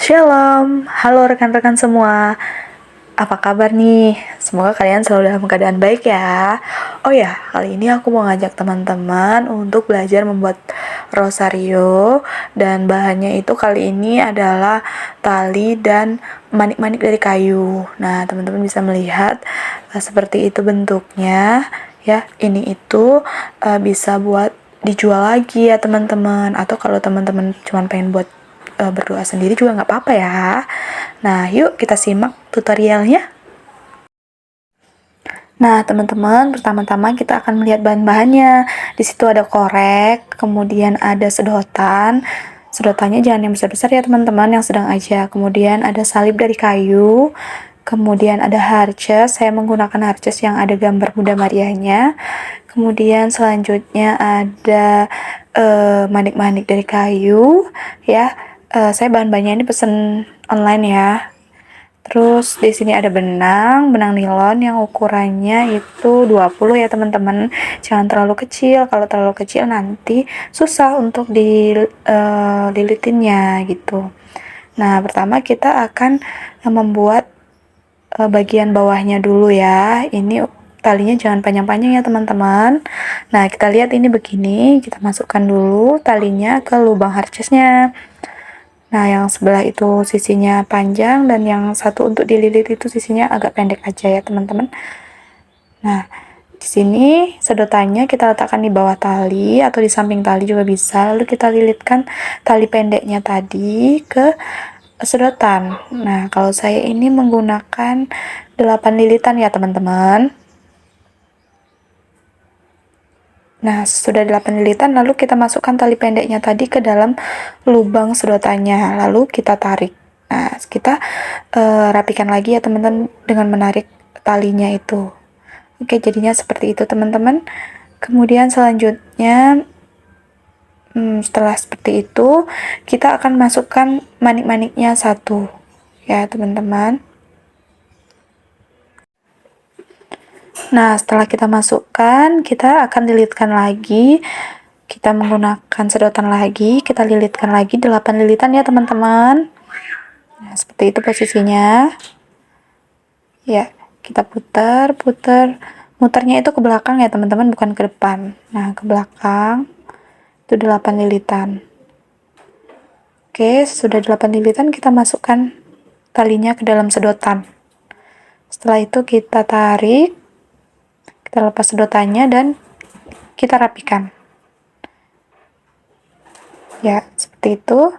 Shalom, halo rekan-rekan semua. Apa kabar nih? Semoga kalian selalu dalam keadaan baik ya. Oh ya, kali ini aku mau ngajak teman-teman untuk belajar membuat rosario, dan bahannya itu kali ini adalah tali dan manik-manik dari kayu. Nah, teman-teman bisa melihat seperti itu bentuknya ya. Ini itu bisa buat dijual lagi ya teman-teman, atau kalau teman-teman cuma pengen buat berdoa sendiri juga nggak apa-apa ya. Nah, yuk kita simak tutorialnya. Nah, teman-teman, pertama-tama kita akan melihat bahan-bahannya. Di situ ada korek, kemudian ada sedotan. Sedotannya jangan yang besar-besar ya teman-teman, yang sedang aja. Kemudian ada salib dari kayu. Kemudian ada harces, saya menggunakan harces yang ada gambar Bunda Marianya. Kemudian selanjutnya ada manik-manik dari kayu ya. Saya bahan-bahannya ini pesen online ya. Terus di sini ada benang nilon yang ukurannya itu 20 ya teman-teman. Jangan terlalu kecil, kalau terlalu kecil nanti susah untuk dililitinnya gitu. Nah, pertama kita akan membuat bagian bawahnya dulu ya. Ini talinya jangan panjang-panjang ya teman-teman. Nah, kita lihat ini begini, kita masukkan dulu talinya ke lubang harcesnya. Nah, yang sebelah itu sisinya panjang dan yang satu untuk dililit itu sisinya agak pendek aja ya teman-teman. Nah, di sini sedotannya kita letakkan di bawah tali atau di samping tali juga bisa. Lalu kita lilitkan tali pendeknya tadi ke sedotan. Nah, kalau saya ini menggunakan 8 lilitan ya teman-teman. Nah, sudah 8 lilitan, lalu kita masukkan tali pendeknya tadi ke dalam lubang sedotannya, lalu kita tarik. Nah, kita rapikan lagi ya teman-teman dengan menarik talinya itu. Oke, jadinya seperti itu teman-teman. Kemudian selanjutnya, setelah seperti itu, kita akan masukkan manik-maniknya satu, ya teman-teman. Nah, setelah kita masukkan, kita akan lilitkan lagi. Kita menggunakan sedotan lagi, kita lilitkan lagi 8 lilitan ya teman-teman. Nah, seperti itu posisinya. Ya, kita putar. Muternya itu ke belakang ya teman-teman, bukan ke depan. Nah, ke belakang. Itu 8 lilitan. Oke, sudah 8 lilitan, kita masukkan talinya ke dalam sedotan. Setelah itu kita tarik. Kita lepas sedotannya dan kita rapikan. Ya, seperti itu.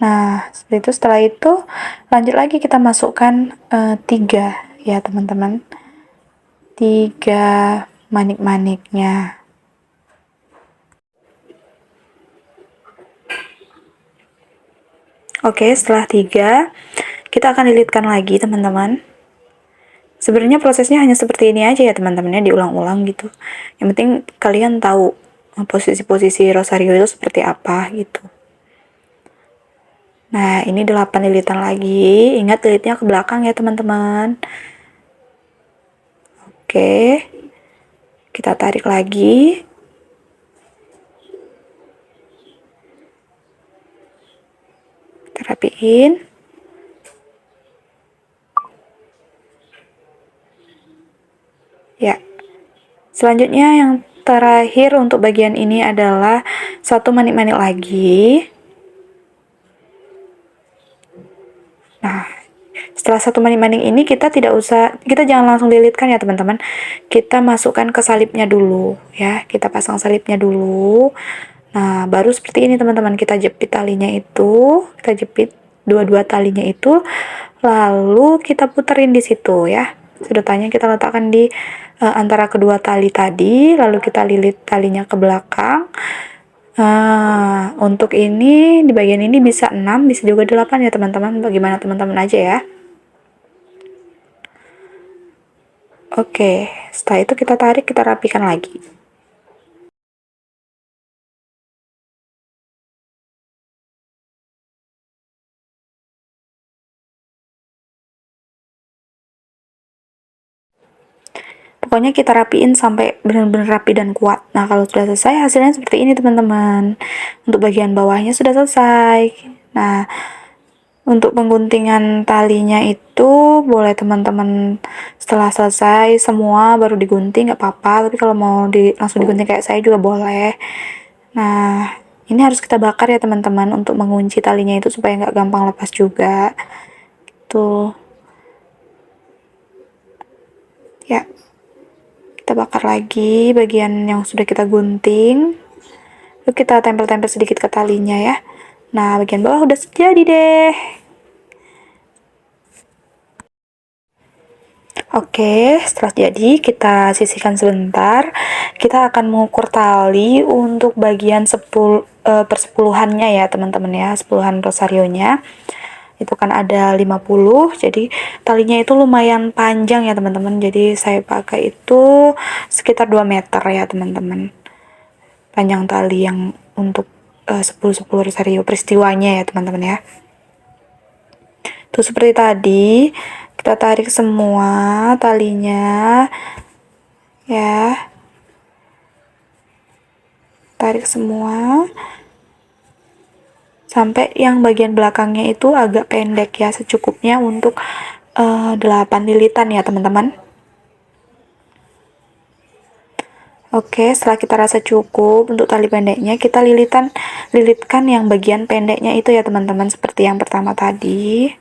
Nah, seperti itu. Setelah itu, lanjut lagi kita masukkan 3 ya teman-teman. 3 manik-maniknya. Oke, setelah 3, kita akan lilitkan lagi teman-teman. Sebenarnya prosesnya hanya seperti ini aja ya teman-teman, diulang-ulang gitu. Yang penting kalian tahu posisi-posisi rosario itu seperti apa gitu. Nah, ini 8 lilitan lagi. Ingat lilitnya ke belakang ya teman-teman. Oke. Kita tarik lagi. Kita rapiin. Ya. Selanjutnya yang terakhir untuk bagian ini adalah satu manik-manik lagi. Nah, setelah satu manik-manik ini kita jangan langsung lilitkan ya teman-teman. Kita masukkan ke salibnya dulu ya. Kita pasang salibnya dulu. Nah, baru seperti ini teman-teman, kita jepit talinya itu, kita jepit dua-dua talinya itu, lalu kita puterin di situ ya. Sedotannya kita letakkan di antara kedua tali tadi, lalu kita lilit talinya ke belakang. Nah, untuk ini di bagian ini bisa 6, bisa juga 8 ya teman-teman, bagaimana teman-teman aja ya. Oke, setelah itu kita tarik, kita rapikan lagi. Pokoknya kita rapiin sampai benar-benar rapi dan kuat. Nah, kalau sudah selesai hasilnya seperti ini teman-teman. Untuk bagian bawahnya sudah selesai. Nah, Untuk pengguntingan talinya itu boleh teman-teman setelah selesai semua baru digunting nggak apa-apa, tapi kalau mau langsung digunting kayak saya juga boleh. Nah, ini harus kita bakar ya teman-teman untuk mengunci talinya itu supaya nggak gampang lepas juga. Tuh. Ya, kita bakar lagi bagian yang sudah kita gunting. Lalu kita tempel-tempel sedikit ke talinya ya. Nah, bagian bawah udah jadi deh. Oke, setelah jadi kita sisihkan sebentar. Kita akan mengukur tali untuk bagian persepuluhannya ya teman-teman ya, sepuluhan rosarionya. Itu kan ada 50, jadi talinya itu lumayan panjang ya teman-teman. Jadi saya pakai itu sekitar 2 meter ya teman-teman. Panjang tali yang untuk 10 rosario peristiwanya ya teman-teman ya. Tuh seperti tadi, kita tarik semua talinya ya, tarik semua sampai yang bagian belakangnya itu agak pendek ya, secukupnya untuk 8 lilitan ya teman-teman. Oke, setelah kita rasa cukup untuk tali pendeknya, kita lilitkan yang bagian pendeknya itu ya teman-teman, seperti yang pertama tadi.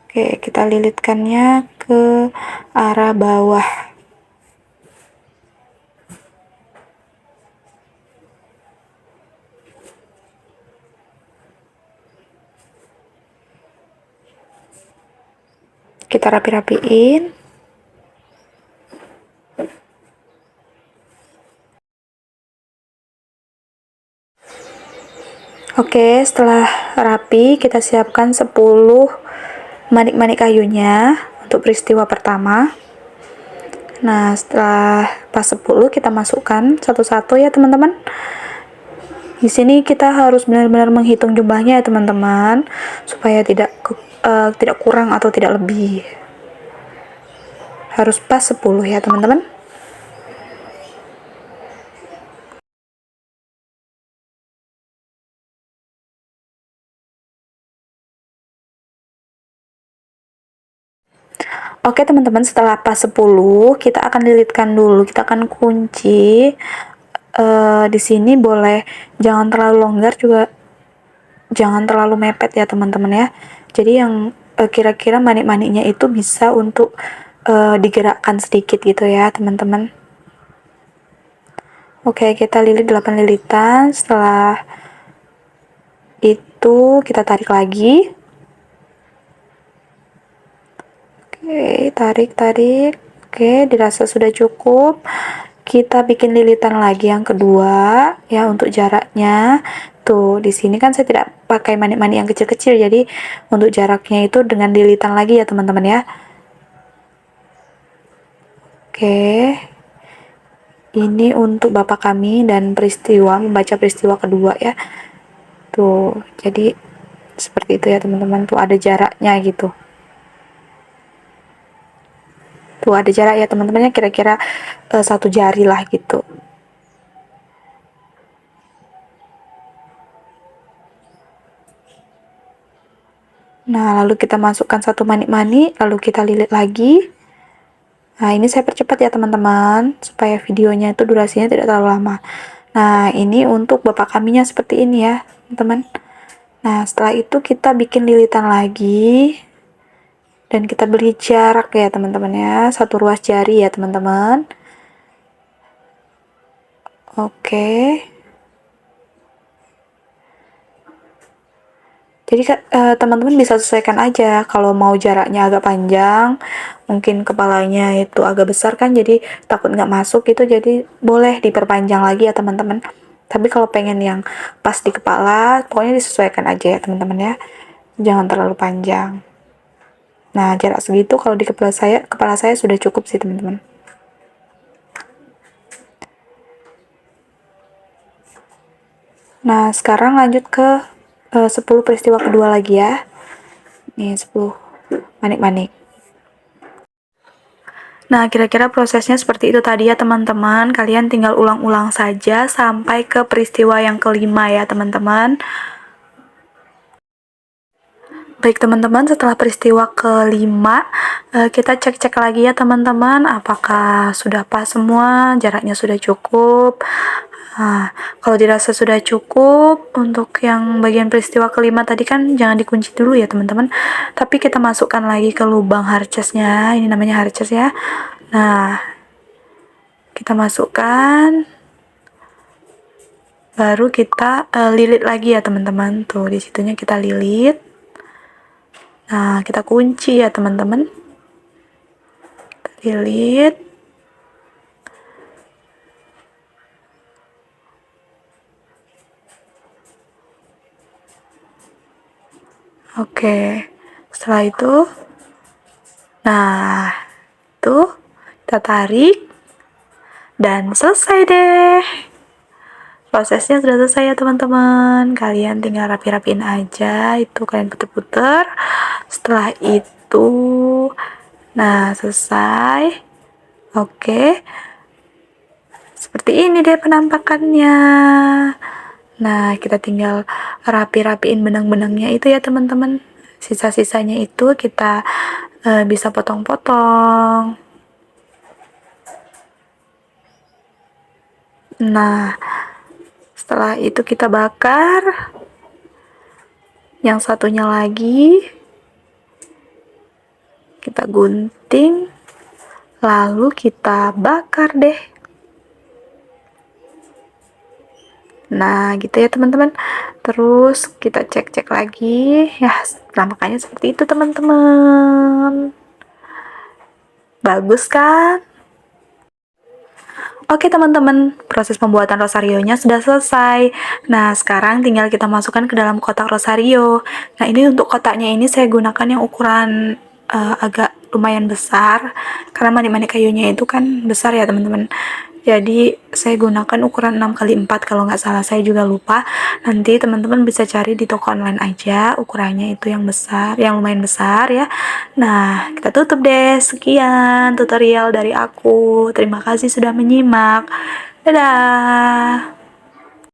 Oke, kita lilitkannya ke arah bawah. Kita rapi-rapiin. Oke, setelah rapi, kita siapkan 10 manik-manik kayunya untuk peristiwa pertama. Nah, setelah pas 10 kita masukkan satu-satu ya teman-teman. Di sini kita harus benar-benar menghitung jumlahnya ya teman-teman, supaya tidak kurang atau tidak lebih. Harus pas 10 ya teman-teman. Oke teman-teman, setelah pas 10 kita akan lilitkan dulu, kita akan kunci. Di sini boleh jangan terlalu longgar juga jangan terlalu mepet ya teman-teman ya. Jadi yang kira-kira manik-maniknya itu bisa untuk digerakkan sedikit gitu ya teman-teman. Oke, kita lilit 8 lilitan. Setelah itu kita tarik lagi. Oke, tarik. Oke, dirasa sudah cukup. Kita bikin lilitan lagi yang kedua ya untuk jaraknya. Tuh, di sini kan saya tidak pakai manik-manik yang kecil-kecil, jadi untuk jaraknya itu dengan lilitan lagi ya teman-teman ya. Oke. Ini untuk Bapak kami dan membaca peristiwa kedua ya. Tuh, jadi seperti itu ya teman-teman. Tuh ada jaraknya gitu. Tuh ada jarak ya teman-temannya, kira-kira 1 jari lah gitu. Nah, lalu kita masukkan 1 manik-manik, lalu kita lilit lagi. Nah, ini saya percepat ya teman-teman, supaya videonya itu durasinya tidak terlalu lama. Nah, ini untuk Bapak kaminya seperti ini ya teman-teman. Nah, setelah itu kita bikin lilitan lagi. Dan kita beri jarak ya teman-teman ya, 1 ruas jari ya teman-teman. Oke. Jadi teman-teman bisa sesuaikan aja, kalau mau jaraknya agak panjang, mungkin kepalanya itu agak besar kan, jadi takut nggak masuk gitu, jadi boleh diperpanjang lagi ya teman-teman. Tapi kalau pengen yang pas di kepala, pokoknya disesuaikan aja ya teman-teman ya, jangan terlalu panjang. Nah, jarak segitu kalau di kepala saya sudah cukup sih teman-teman. Nah, sekarang lanjut ke 10 peristiwa kedua lagi ya. Nih 10 manik-manik. Nah, kira-kira prosesnya seperti itu tadi ya teman-teman. Kalian tinggal ulang-ulang saja sampai ke peristiwa yang kelima ya teman-teman. Baik teman-teman, setelah peristiwa kelima, kita cek-cek lagi ya teman-teman, apakah sudah pas semua, jaraknya sudah cukup. Nah, kalau dirasa sudah cukup, untuk yang bagian peristiwa kelima tadi kan jangan dikunci dulu ya teman-teman, tapi kita masukkan lagi ke lubang harcesnya, ini namanya harces ya. Nah, kita masukkan, baru kita lilit lagi ya teman-teman, tuh di situnya kita lilit. Nah, kita kunci ya teman-teman. Kita lilit. Oke. Setelah itu, nah, tuh kita tarik dan selesai deh. Prosesnya sudah selesai ya teman-teman. Kalian tinggal rapi-rapiin aja, itu kalian puter-puter. Setelah itu, nah selesai. Oke. Seperti ini deh penampakannya. Nah, kita tinggal rapi-rapiin benang-benangnya itu ya teman-teman. Sisa-sisanya itu kita bisa potong-potong. Nah, setelah itu kita bakar. Yang satunya lagi kita gunting, lalu kita bakar deh. Nah, gitu ya teman-teman. Terus kita cek-cek lagi. Ya, penampakannya seperti itu teman-teman. Bagus kan? Oke teman-teman, proses pembuatan rosarionya sudah selesai. Nah, sekarang tinggal kita masukkan ke dalam kotak rosario. Nah, ini untuk kotaknya ini saya gunakan yang ukuran agak lumayan besar, karena manik-manik kayunya itu kan besar ya teman-teman. Jadi saya gunakan ukuran 6x4 kalau nggak salah, saya juga lupa. Nanti teman-teman bisa cari di toko online aja, ukurannya itu yang besar, yang lumayan besar ya. Nah, kita tutup deh. Sekian tutorial dari aku. Terima kasih sudah menyimak. Dadah!